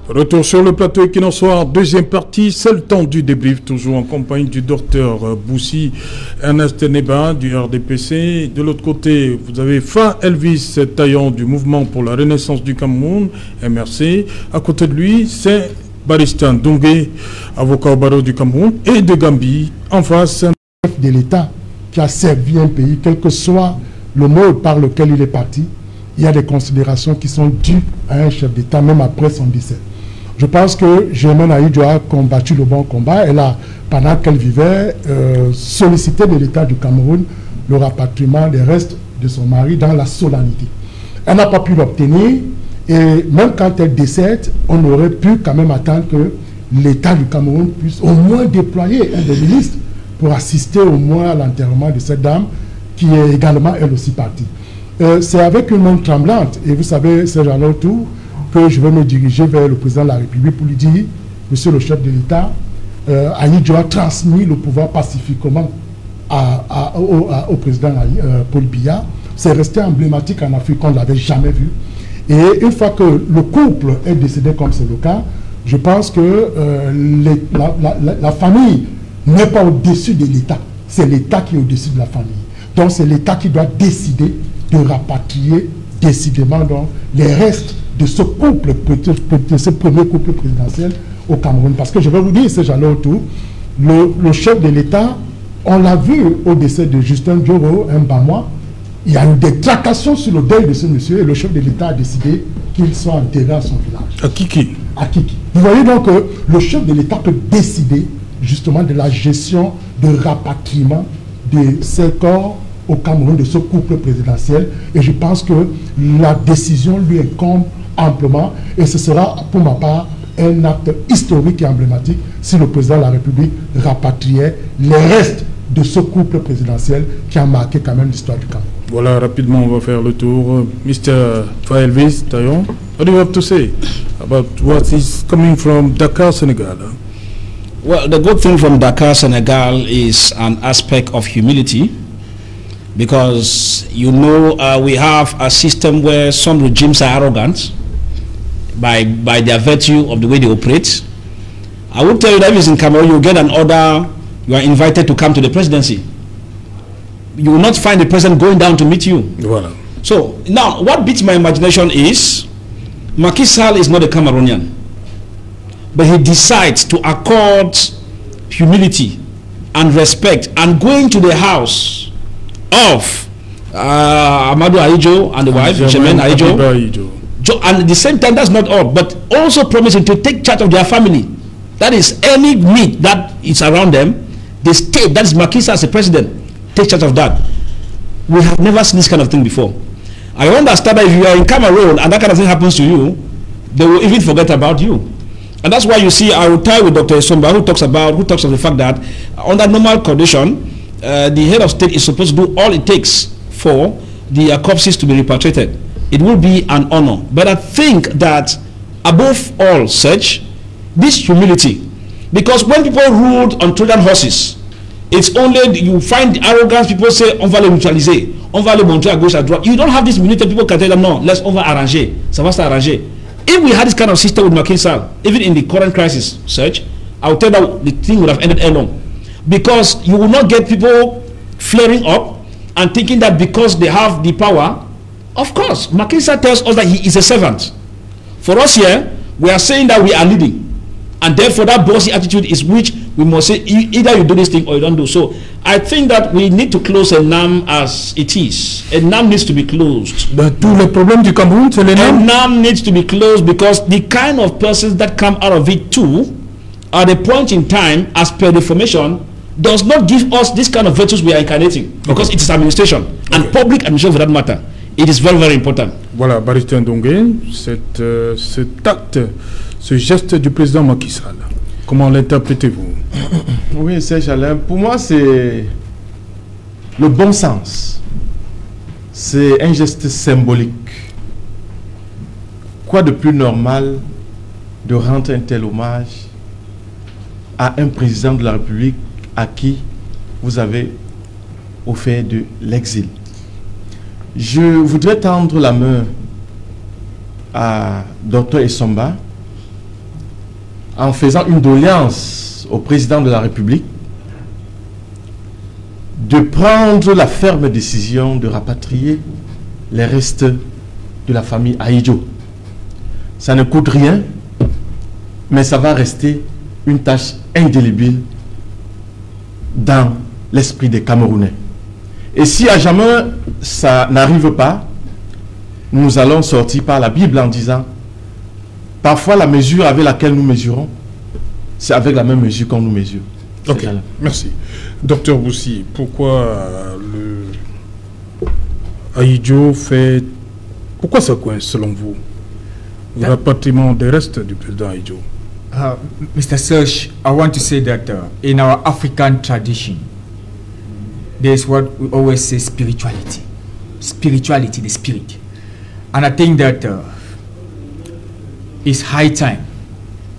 Retour sur le plateau Equinoxoir, deuxième partie, c'est le temps du débrief, toujours en compagnie du docteur Boussi Ernest Neba du RDPC. De l'autre côté, vous avez Fa Elvis Taillon du Mouvement pour la Renaissance du Cameroun, MRC. À côté de lui, c'est Baristan Dongé, avocat au barreau du Cameroun et de Gambie. En face, un chef de l'État qui a servi un pays, quel que soit le mode par lequel il est parti, il y a des considérations qui sont dues à un chef d'État, même après son décès. Je pense que Germaine Aïdjo a combattu le bon combat. Elle a, pendant qu'elle vivait, sollicité de l'État du Cameroun le rapatriement des restes de son mari dans la solennité. Elle n'a pas pu l'obtenir et même quand elle décède, on aurait pu quand même attendre que l'État du Cameroun puisse au moins déployer un des ministres pour assister au moins à l'enterrement de cette dame qui est également elle aussi partie. C'est avec une main tremblante, et vous savez, c'est Jean Autour, que je vais me diriger vers le président de la République pour lui dire, monsieur le chef de l'État, Aïdjo a transmis le pouvoir pacifiquement au président Paul Biya. C'est resté emblématique en Afrique, on ne l'avait jamais vu. Et une fois que le couple est décédé comme c'est le cas, je pense que la famille n'est pas au-dessus de l'État. C'est l'État qui est au-dessus de la famille. Donc c'est l'État qui doit décider de rapatrier décidément donc, les restes de ce couple, de ce premier couple présidentiel au Cameroun. Parce que je vais vous dire, c'est Jean Autour, le chef de l'État, on l'a vu au décès de Justin Dioro, un Bamois, il y a eu des tracassions sur le deuil de ce monsieur et le chef de l'État a décidé qu'il soit enterré à son village. à Kiki. À Kiki. Vous voyez donc que le chef de l'État peut décider justement de la gestion de rapatriement de ces corps au Cameroun, de ce couple présidentiel, et je pense que la décision lui incombe amplement, et ce sera pour ma part un acte historique et emblématique si le président de la République rapatriait les restes de ce couple présidentiel qui a marqué quand même l'histoire du Cameroun. Voilà, rapidement, on va faire le tour. Mr. Elvis Taillon, what do you have to say about what is coming from Dakar, Senegal? Well, the good thing from Dakar, Senegal is an aspect of humility, because you know we have a system where some regimes are arrogant by their virtue of the way they operate. I would tell you that if it's in Cameroon, you get an order, you are invited to come to the presidency. You will not find the president going down to meet you. Voilà. So now what beats my imagination is Macky Sall is not a Cameroonian, but he decides to accord humility and respect and going to the house of Amadou Aïdjo and the wife, Germaine Aïdjo. And at the same time, that's not all, but also promising to take charge of their family. That is, any need that is around them, the state, that is Macky Sall as a president, take charge of that. We have never seen this kind of thing before. I understand that if you are in Cameroon and that kind of thing happens to you, they will even forget about you. And that's why you see, I will tie with Dr. Esomba, who talks of the fact that under normal condition, the head of state is supposed to do all it takes for the corpses to be repatriated. It will be an honor. But I think that above all such, this humility, because when people ruled on Trojan horses, it's only you find the arrogance. People say on va le neutraliser, on va le montrer à gauche à droite. You don't have this humility. People can tell them no, on va arranger, ça va s'arranger. If we had this kind of system with Macky Sall, even in the current crisis search, I would tell that the thing would have ended alone. Because you will not get people flaring up and thinking that because they have the power. Of course, Macky Sall tells us that he is a servant. For us here, we are saying that we are leading. And therefore that bossy attitude is which we must say either you do this thing or you don't do. So I think that we need to close ENAM as it is. ENAM needs to be closed. Tous les problèmes du Cameroun, c'est l'ENAM. ENAM needs to be closed because the kind of persons that come out of it too, at a point in time, as per the formation, does not give us this kind of virtues we are incarnating. Because it is administration. And public administration for that matter. It is very, very important. Voilà, Baristan Dongé, cet acte, ce geste du président Macky Sall, comment l'interprétez-vous? Oui, Serge Alain, pour moi c'est le bon sens. C'est un geste symbolique. Quoi de plus normal de rendre un tel hommage à un président de la République à qui vous avez offert de l'exil? Je voudrais tendre la main à Dr. Esomba en faisant une doléance au président de la République de prendre la ferme décision de rapatrier les restes de la famille Ahidjo. Ça ne coûte rien, mais ça va rester une tâche indélébile dans l'esprit des Camerounais. Et si à jamais ça n'arrive pas, nous allons sortir par la Bible en disant, parfois la mesure avec laquelle nous mesurons, c'est avec la même mesure qu'on nous mesure. Ok, merci. Docteur Boussi, pourquoi le Ahidjo fait... Pourquoi ça coince selon vous? Le rapatriement des restes du président Ahidjo. Mr. Serge, I want to say that in our African tradition, there's what we always say, spirituality. Spirituality, the spirit. And I think that it's high time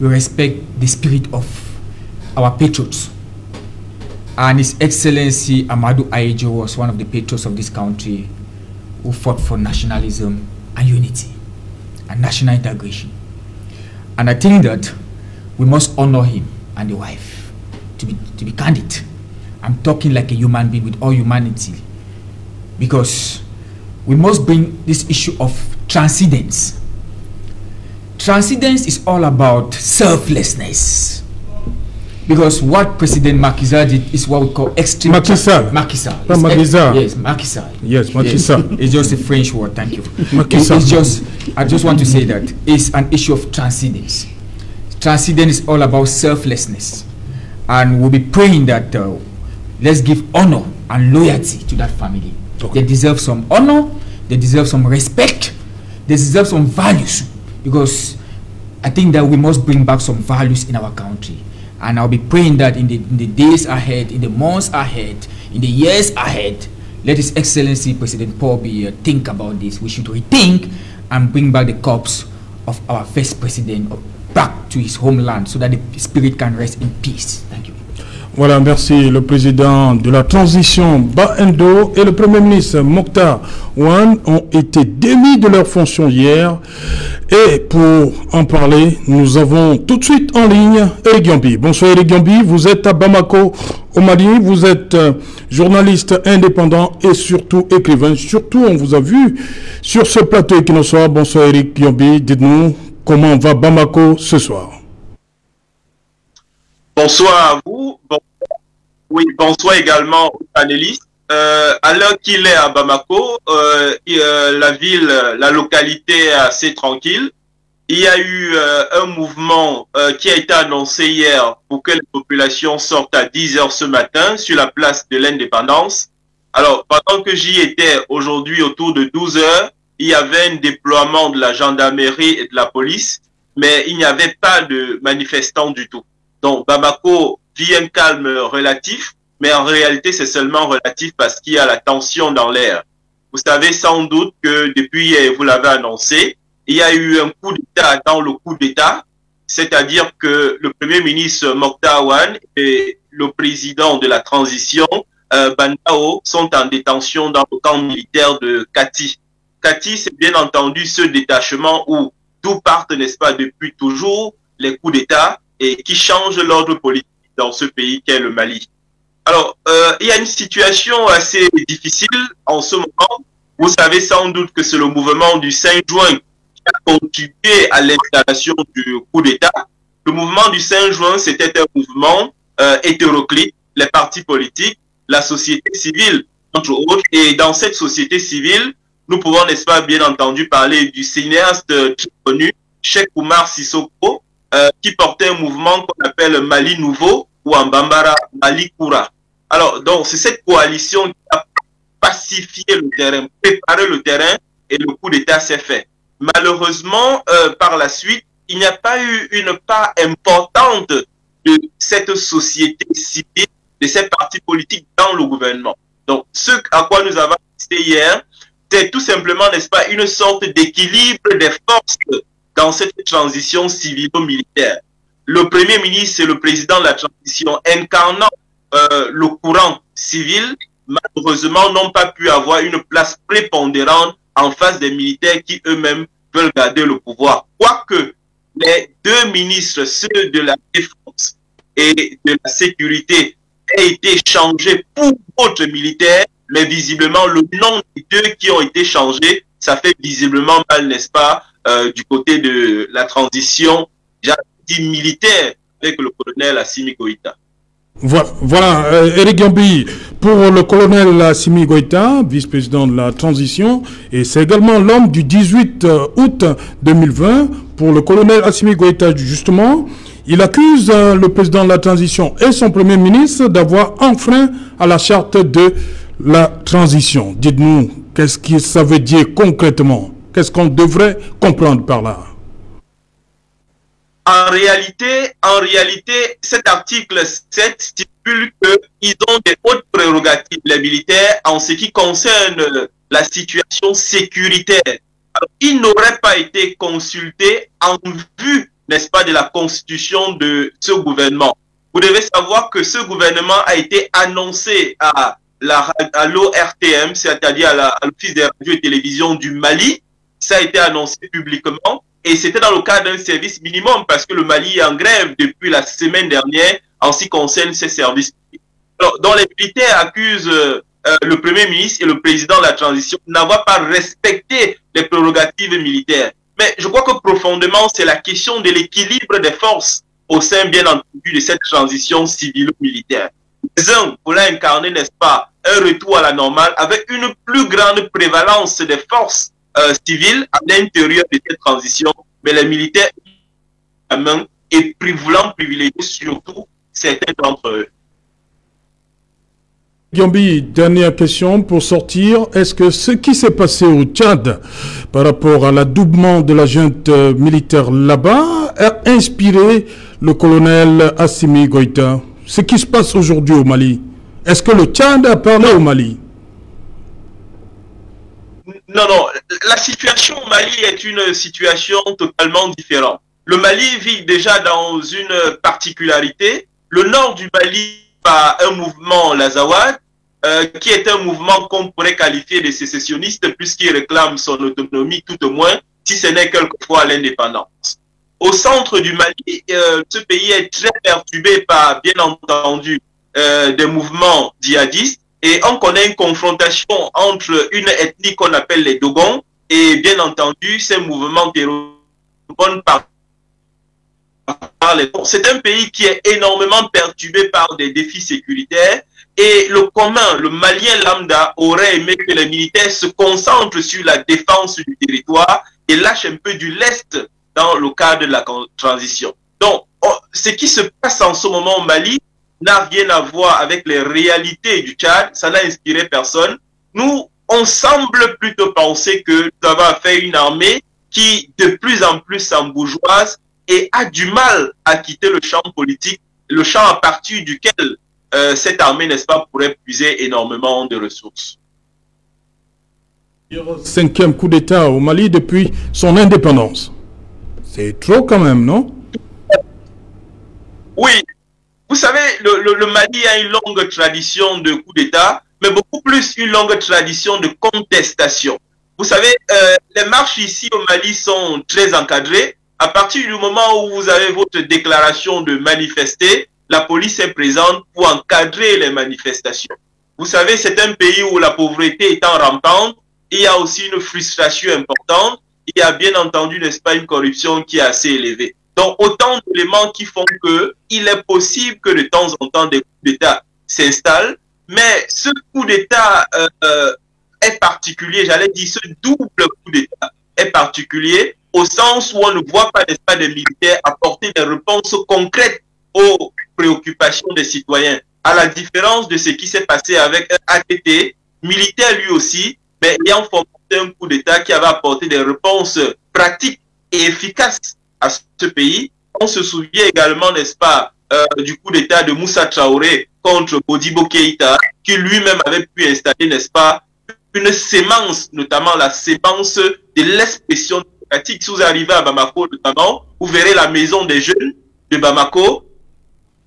we respect the spirit of our patriots. And His Excellency Amadou Ahidjo was one of the patriots of this country who fought for nationalism and unity and national integration. And I think that we must honor him and the wife. To be candid, I'm talking like a human being with all humanity, because we must bring this issue of transcendence. Transcendence is all about selflessness. Because what President Macky Sall did is what we call extreme... Macky Sall. Macky Sall. Macky Sall. Yes, Macky Sall. Yes, Macky Sall. It's just a French word, thank you. Macky Sall. It's just, I just want to say that it's an issue of transcendence. Transcendence is all about selflessness. And we'll be praying that let's give honor and loyalty to that family. Okay. They deserve some honor, they deserve some respect, they deserve some values. Because I think that we must bring back some values in our country. And I'll be praying that in the days ahead, in the months ahead, in the years ahead, let His Excellency President Paul Biya think about this. We should rethink and bring back the corpse of our first president back to his homeland so that the spirit can rest in peace. Thank you. Voilà, merci. Le président de la transition Ba-Endo et le premier ministre Mokhtar Ouane ont été démis de leurs fonctions hier. Et pour en parler, nous avons tout de suite en ligne Eric Gambi. Bonsoir Eric Gambi, vous êtes à Bamako au Mali, vous êtes journaliste indépendant et surtout écrivain. Surtout, on vous a vu sur ce plateau Equinox. Bonsoir Eric Gambi, dites-nous comment va Bamako ce soir. Bonsoir à vous. Oui, bonsoir également aux panélistes. À l'heure qu'il est à Bamako, la ville, la localité est assez tranquille. Il y a eu un mouvement qui a été annoncé hier pour que les populations sortent à 10 h ce matin sur la place de l'Indépendance. Alors, pendant que j'y étais aujourd'hui autour de 12 h, il y avait un déploiement de la gendarmerie et de la police, mais il n'y avait pas de manifestants du tout. Donc, Bamako vit un calme relatif, mais en réalité, c'est seulement relatif parce qu'il y a la tension dans l'air. Vous savez sans doute que depuis, vous l'avez annoncé, il y a eu un coup d'État dans le coup d'État, c'est-à-dire que le Premier ministre Mokhtar Ouane et le président de la transition, Bandao, sont en détention dans le camp militaire de Kati. Kati, c'est bien entendu ce détachement où tout part, n'est-ce pas, depuis toujours, les coups d'État et qui changent l'ordre politique dans ce pays qu'est le Mali. Alors, il y a une situation assez difficile en ce moment. Vous savez sans doute que c'est le mouvement du 5 juin qui a contribué à l'installation du coup d'État. Le mouvement du 5 juin, c'était un mouvement hétéroclite, les partis politiques, la société civile, entre autres. Et dans cette société civile, nous pouvons, n'est-ce pas, bien entendu, parler du cinéaste très connu, Cheikh Oumar Sissoko, qui portait un mouvement qu'on appelle Mali Nouveau, ou en Bambara, Mali Koura. Alors, donc, c'est cette coalition qui a pacifié le terrain, préparé le terrain, et le coup d'État s'est fait. Malheureusement, par la suite, il n'y a pas eu une part importante de cette société civile, de ces partis politiques dans le gouvernement. Donc, ce à quoi nous avons assisté hier, c'est tout simplement, n'est-ce pas, une sorte d'équilibre des forces dans cette transition civilo-militaire. Le Premier ministre et le président de la transition incarnant le courant civil, malheureusement, n'ont pas pu avoir une place prépondérante en face des militaires qui eux-mêmes veulent garder le pouvoir. Quoique les deux ministres, ceux de la Défense et de la Sécurité, aient été changés pour d'autres militaires, mais visiblement le nom des deux qui ont été changés, ça fait visiblement mal, n'est-ce pas, du côté de la transition militaire avec le colonel Assimi Goïta. Voilà, Eric Gambi, pour le colonel Assimi Goïta, vice-président de la transition, et c'est également l'homme du 18 août 2020, pour le colonel Assimi Goïta, justement, il accuse le président de la transition et son premier ministre d'avoir enfreint à la charte de la transition. Dites-nous, qu'est-ce que ça veut dire concrètement? Qu'est-ce qu'on devrait comprendre par là? En réalité, cet article 7 stipule qu'ils ont des hautes prérogatives, les militaires, en ce qui concerne la situation sécuritaire. Alors, ils n'auraient pas été consultés en vue, n'est-ce pas, de la constitution de ce gouvernement. Vous devez savoir que ce gouvernement a été annoncé à l'ORTM, c'est-à-dire à l'Office des radios et télévisions du Mali. Ça a été annoncé publiquement. Et c'était dans le cadre d'un service minimum parce que le Mali est en grève depuis la semaine dernière en ce qui concerne ces services. Alors, dont les militaires accusent le Premier ministre et le président de la transition n'avoir pas respecté les prérogatives militaires. Mais je crois que profondément, c'est la question de l'équilibre des forces au sein, bien entendu, de cette transition civilo-militaire. Les uns voulaient incarner, n'est-ce pas, un retour à la normale avec une plus grande prévalence des forces civiles à l'intérieur de cette transition, mais les militaires la main et voulant privilégier surtout certains d'entre eux. Gambi, dernière question pour sortir. Est-ce que ce qui s'est passé au Tchad par rapport à l'adoubement de la junte militaire là-bas a inspiré le colonel Assimi Goïta? Ce qui se passe aujourd'hui au Mali, est-ce que le Tchad a parlé au Mali? Non, la situation au Mali est une situation totalement différente. Le Mali vit déjà dans une particularité. Le nord du Mali a un mouvement l'Azawad, qui est un mouvement qu'on pourrait qualifier de sécessionniste puisqu'il réclame son autonomie tout au moins, si ce n'est quelquefois l'indépendance. Au centre du Mali, ce pays est très perturbé par, bien entendu, des mouvements djihadistes. Et on connaît une confrontation entre une ethnie qu'on appelle les Dogons et bien entendu ces mouvements terroristes. C'est un pays qui est énormément perturbé par des défis sécuritaires et le commun, le Malien lambda aurait aimé que les militaires se concentrent sur la défense du territoire et lâchent un peu du lest dans le cadre de la transition. Donc, ce qui se passe en ce moment au Mali n'a rien à voir avec les réalités du Tchad, ça n'a inspiré personne. Nous, on semble plutôt penser que nous avons affaire à une armée qui de plus en plus s'embourgeoise et a du mal à quitter le champ politique, le champ à partir duquel cette armée, n'est-ce pas, pourrait puiser énormément de ressources. 5e coup d'État au Mali depuis son indépendance. C'est trop quand même, non? Oui. Vous savez, le Mali a une longue tradition de coup d'État, mais beaucoup plus une longue tradition de contestation. Vous savez, les marches ici au Mali sont très encadrées. À partir du moment où vous avez votre déclaration de manifester, la police est présente pour encadrer les manifestations. Vous savez, c'est un pays où la pauvreté est en rampante, il y a aussi une frustration importante, il y a bien entendu, n'est-ce pas, une corruption qui est assez élevée. Donc, autant d'éléments qui font qu'il est possible que de temps en temps des coups d'État s'installent, mais ce coup d'État est particulier, j'allais dire ce double coup d'État est particulier au sens où on ne voit pas, n'est-ce pas, des militaires apporter des réponses concrètes aux préoccupations des citoyens, à la différence de ce qui s'est passé avec un ATT, militaire lui aussi, mais ayant formé un coup d'État qui avait apporté des réponses pratiques et efficaces à ce pays. On se souvient également, n'est-ce pas, du coup d'État de Moussa Traoré contre Modibo Keïta, qui lui-même avait pu installer, n'est-ce pas, une sémence, notamment la sémence de l'expression démocratique. Si vous arrivez à Bamako, notamment, vous verrez la maison des jeunes de Bamako,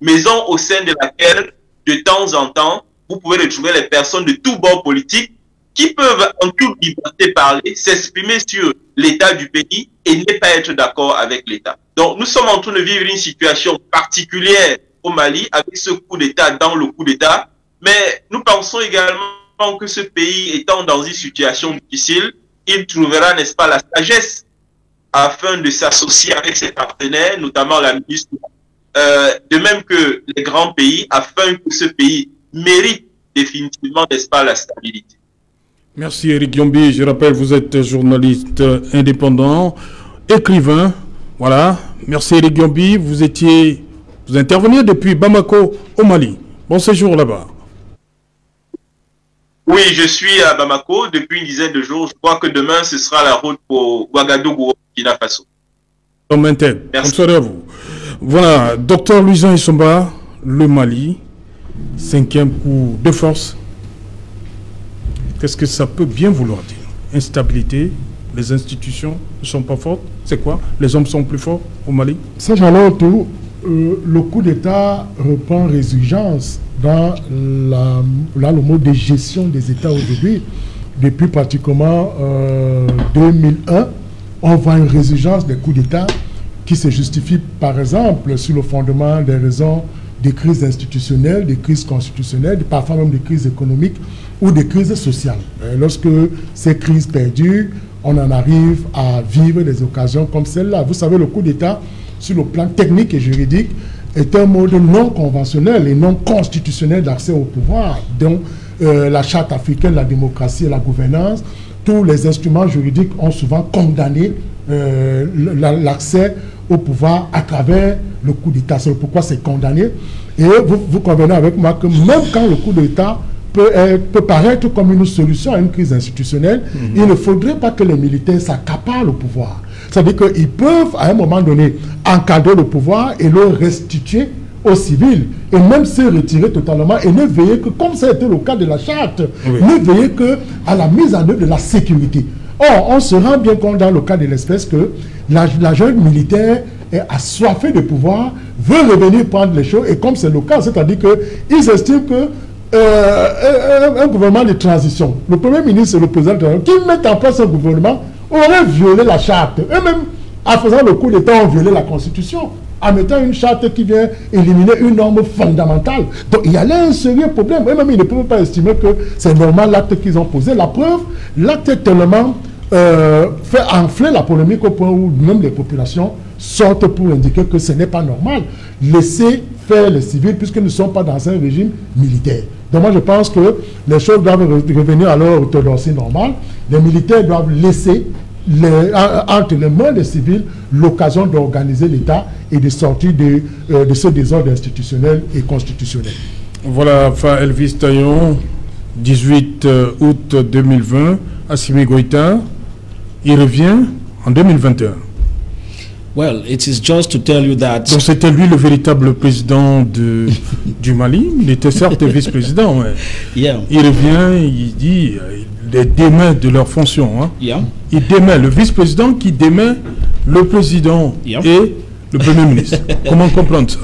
maison au sein de laquelle, de temps en temps, vous pouvez retrouver les personnes de tous bords politiques qui peuvent en toute liberté parler, s'exprimer sur l'état du pays et ne pas être d'accord avec l'État. Donc nous sommes en train de vivre une situation particulière au Mali avec ce coup d'État dans le coup d'État, mais nous pensons également que ce pays étant dans une situation difficile, il trouvera, n'est-ce pas, la sagesse afin de s'associer avec ses partenaires, notamment la MINUSTAH, de même que les grands pays, afin que ce pays mérite définitivement, n'est-ce pas, la stabilité. Merci Eric Yombi. Je rappelle, vous êtes journaliste indépendant, écrivain. Voilà. Merci Eric Yombi. Vous interveniez depuis Bamako au Mali. Bon séjour là-bas. Oui, je suis à Bamako depuis une dizaine de jours. Je crois que demain, ce sera la route pour Ouagadougou, Burkina Faso. Merci. Bonsoir à vous. Voilà, docteur Louison Issomba, le Mali, 5e coup de force. Qu'est-ce que ça peut bien vouloir dire? Instabilité, les institutions ne sont pas fortes. C'est quoi? Les hommes sont plus forts au Mali? Ça, j'en ai tout. Le coup d'État reprend résurgence dans le mode de gestion des États aujourd'hui. Depuis pratiquement 2001, on voit une résurgence des coups d'État qui se justifient par exemple sur le fondement des raisons des crises institutionnelles, des crises constitutionnelles, parfois même des crises économiques ou des crises sociales. Et lorsque ces crises perdurent, on en arrive à vivre des occasions comme celle-là. Vous savez, le coup d'État, sur le plan technique et juridique, est un mode non conventionnel et non constitutionnel d'accès au pouvoir, dont la charte africaine, la démocratie et la gouvernance, tous les instruments juridiques ont souvent condamné l'accès au pouvoir à travers le coup d'État. C'est pourquoi c'est condamné. Et vous convenez avec moi que même quand le coup d'État peut paraître comme une solution à une crise institutionnelle, il ne faudrait pas que les militaires s'accaparent le pouvoir. C'est-à-dire qu'ils peuvent, à un moment donné, encadrer le pouvoir et le restituer aux civils, et même se retirer totalement et ne veiller que, comme ça a été le cas de la charte, ne veiller que à la mise en œuvre de la sécurité. Or, on se rend bien compte dans le cas de l'espèce que la jeune militaire est assoiffée de pouvoir, veut revenir prendre les choses, et comme c'est le cas, c'est-à-dire qu'ils estiment que un gouvernement de transition, le Premier ministre et le président qui mettent en place un gouvernement, aurait violé la charte. Eux-mêmes, en faisant le coup d'État, ont violé la Constitution, en mettant une charte qui vient éliminer une norme fondamentale. Donc il y a là un sérieux problème. Eux-mêmes, ils ne peuvent pas estimer que c'est normal l'acte qu'ils ont posé. La preuve, l'acte est tellement fait enfler la polémique au point où même les populations sortent pour indiquer que ce n'est pas normal. Laissez faire les civils puisqu'ils ne sont pas dans un régime militaire. Donc moi je pense que les choses doivent revenir à leur orthodoxie normale. Les militaires doivent laisser entre les mains des civils l'occasion d'organiser l'État et de sortir de ce désordre institutionnel et constitutionnel. Voilà, Fa Elvis Taillon, 18 août 2020, Assimi Goïta, il revient en 2021. Well, it is just to tell you that... Donc c'était lui le véritable président du Mali. Il était certes vice-président. Ouais. Yeah. Il revient, il dit, il démet de leur fonction. Hein. Yeah. Il démet le vice-président qui démet le président et le premier ministre. Comment comprendre ça?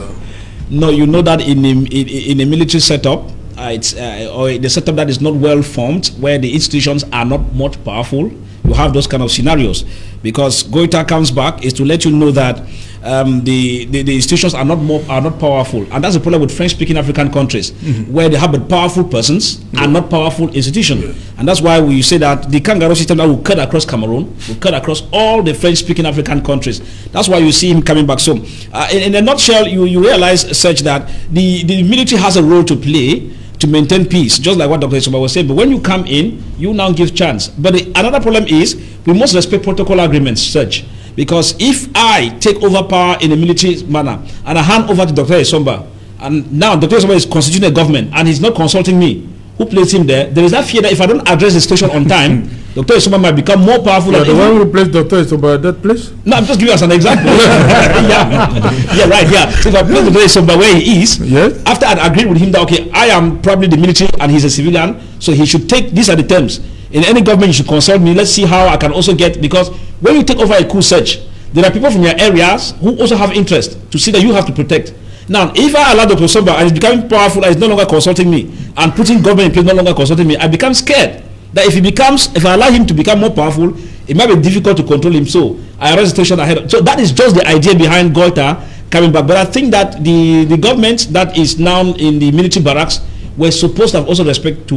No, you know that in a military setup, or the setup that is not well formed, where the institutions are not much powerful, you have those kind of scenarios. Because Goïta comes back is to let you know that the institutions are not powerful, and that's the problem with French-speaking African countries, where they have powerful persons and not powerful institutions, and that's why we say that the kangaroo system that will cut across Cameroon will cut across all the French-speaking African countries. That's why you see him coming back. So, in a nutshell, you realize such that the military has a role to play to maintain peace, just like what Dr. Issomba was saying. But when you come in, you now give chance. But another problem is we must respect protocol agreements, such. Because if I take over power in a military manner and I hand over to Dr. Issomba, and now Dr. Issomba is constituting a government and he's not consulting me, who placed him there? There is that fear that if I don't address the situation on time, Dr. Issomba might become more powerful. The one who placed Dr. Issomba at that place? No, I'm just giving us an example. yeah, right, yeah. So if I place Dr. Issomba where he is, yes, after I agreed with him that, okay, I am probably the military and he's a civilian, so he should take, these are the terms. In any government, you should consult me. Let's see how I can also get, because when you take over a coup search, there are people from your areas who also have interest to see that you have to protect. Now, if I allow Dr. Issomba and he's becoming powerful and he's no longer consulting me, and putting government in place no longer consulting me, I become scared. That if I allow him to become more powerful, it might be difficult to control him. So I arrest the situation ahead. So that is just the idea behind Goita coming back. But I think that the government that is now in the military barracks were supposed to have also respected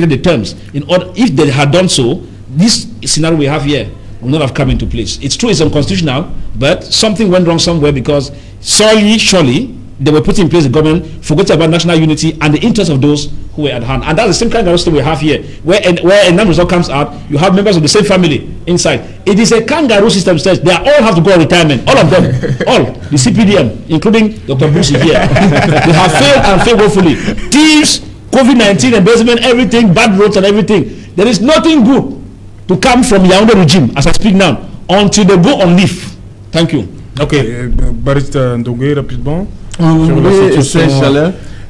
the terms. In order, if they had done so, this scenario we have here will not have come into place. It's true, it's unconstitutional, but something went wrong somewhere because surely they were putting in place the government, forgetting about national unity and the interests of those who were at hand. And that's the same kind of system we have here, where a non-result comes out, you have members of the same family inside. It is a kangaroo system. They all have to go on retirement, all of them, all, the CPDM, including Dr. Busi here. They have failed and failed woefully. Thieves, COVID-19, embezzlement, everything, bad roads and everything. There is nothing good to come from Yaoundé regime, as I speak now, until they go on leave. Thank you. Ok, Barista Ndongé, rapidement.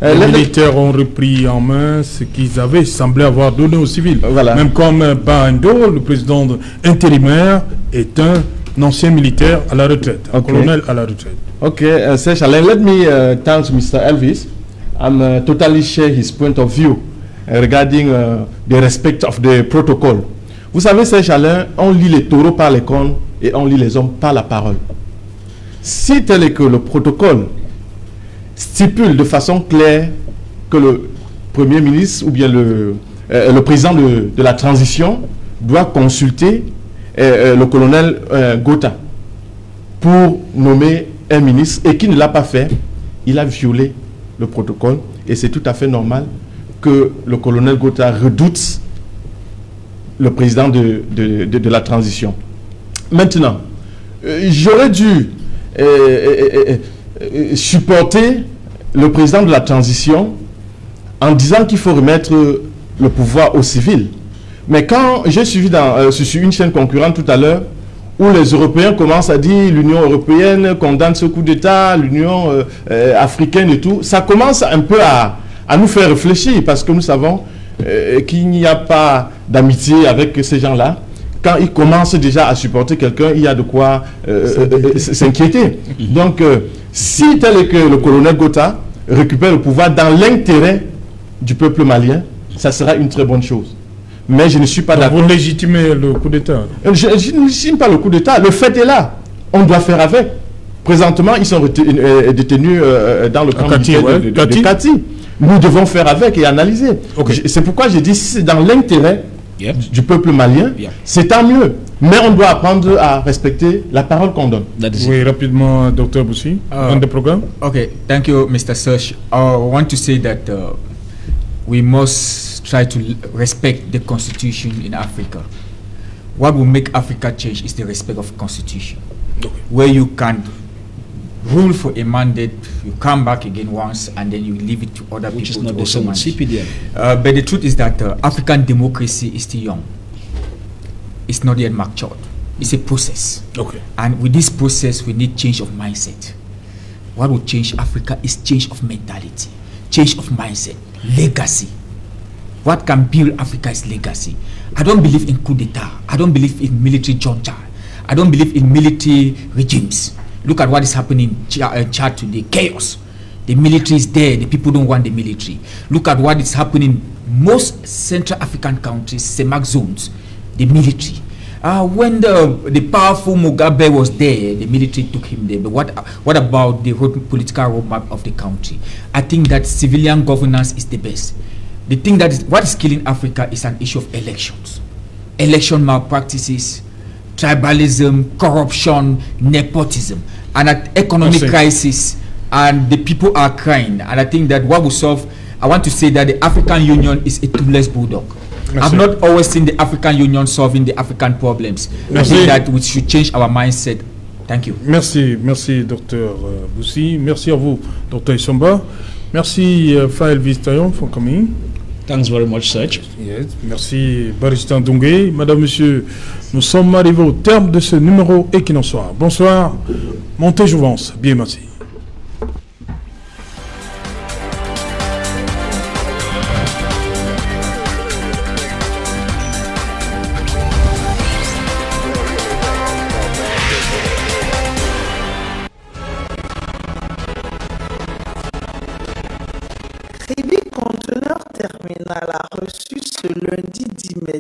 Les militaires ont repris en main ce qu'ils avaient semblé avoir donné aux civils. Voilà. Même comme Bando, le président intérimaire, est un ancien militaire à la retraite, un colonel à la retraite. Okay, Serge Alain, let me thank Mr. Elvis. I'm totally share his point of view regarding the respect of the protocol. Vous savez, Serge Alain, on lit les taureaux par les cornes et on lit les hommes par la parole. Si tel est que le protocole stipule de façon claire que le Premier ministre ou bien le président de la transition doit consulter le colonel Goita pour nommer un ministre et qu'il ne l'a pas fait, il a violé le protocole et c'est tout à fait normal que le colonel Goita redoute le président de la transition. Maintenant, j'aurais dû supporter le président de la transition en disant qu'il faut remettre le pouvoir aux civils. Mais quand j'ai suivi sur une chaîne concurrente tout à l'heure, où les Européens commencent à dire l'Union européenne condamne ce coup d'État, l'Union africaine et tout, ça commence un peu à nous faire réfléchir parce que nous savons qu'il n'y a pas d'amitié avec ces gens-là. Quand ils commencent déjà à supporter quelqu'un, il y a de quoi s'inquiéter. Donc, si tel est que le colonel Goita récupère le pouvoir dans l'intérêt du peuple malien, ça sera une très bonne chose. Mais je ne suis pas d'accord. Vous légitimez le coup d'État? Je ne légitime pas le coup d'État. Le fait est là. On doit faire avec. Présentement, ils sont détenus dans le camp militaire de Kati. Nous devons faire avec et analyser. Okay. C'est pourquoi j'ai dit, si c'est dans l'intérêt du peuple malien, c'est tant mieux. Mais on doit apprendre à respecter la parole qu'on donne. Oui, rapidement, Dr. Boussi, on the programme. Okay, thank you, Mr. Serge. I want to say that we must try to respect the constitution in Africa. What will make Africa change is the respect of constitution. Where you can rule for a mandate, you come back again once, and then you leave it to other people. Which is not the same CPDM. But the truth is that African democracy is still young. It's not yet matured. It's a process. Okay. And with this process, we need change of mindset. What will change Africa is change of mentality, change of mindset, legacy. What can build Africa is legacy. I don't believe in coup d'etat. I don't believe in military junta. I don't believe in military regimes. Look at what is happening in Chad today. Chaos. The military is there. The people don't want the military. Look at what is happening in most Central African countries, CEMAC zones. The military. When the powerful Mugabe was there, the military took him there. But what about the political roadmap of the country? I think that civilian governance is the best. The thing that is what is killing Africa is an issue of elections. Election malpractices, tribalism, corruption, nepotism, and an economic crisis, and the people are crying. And I think that what will solve, I want to say that the African Union is a toothless bulldog. I've not always seen the African Union solving the African problems. I think that we should change our mindset. Thank you. Merci, merci Dr. Boussi. Merci à vous, Dr. Isomba. Merci Fa Elvis Tayon for coming. Thanks very much, Serge. Yes. Merci Barista Ndongé. Madame, Monsieur, nous sommes arrivés au terme de ce numéro et qu'il en soit. Bonsoir. Montez Jouvence. Bien, merci. Conteneur terminal. international a reçu ce lundi 10 mai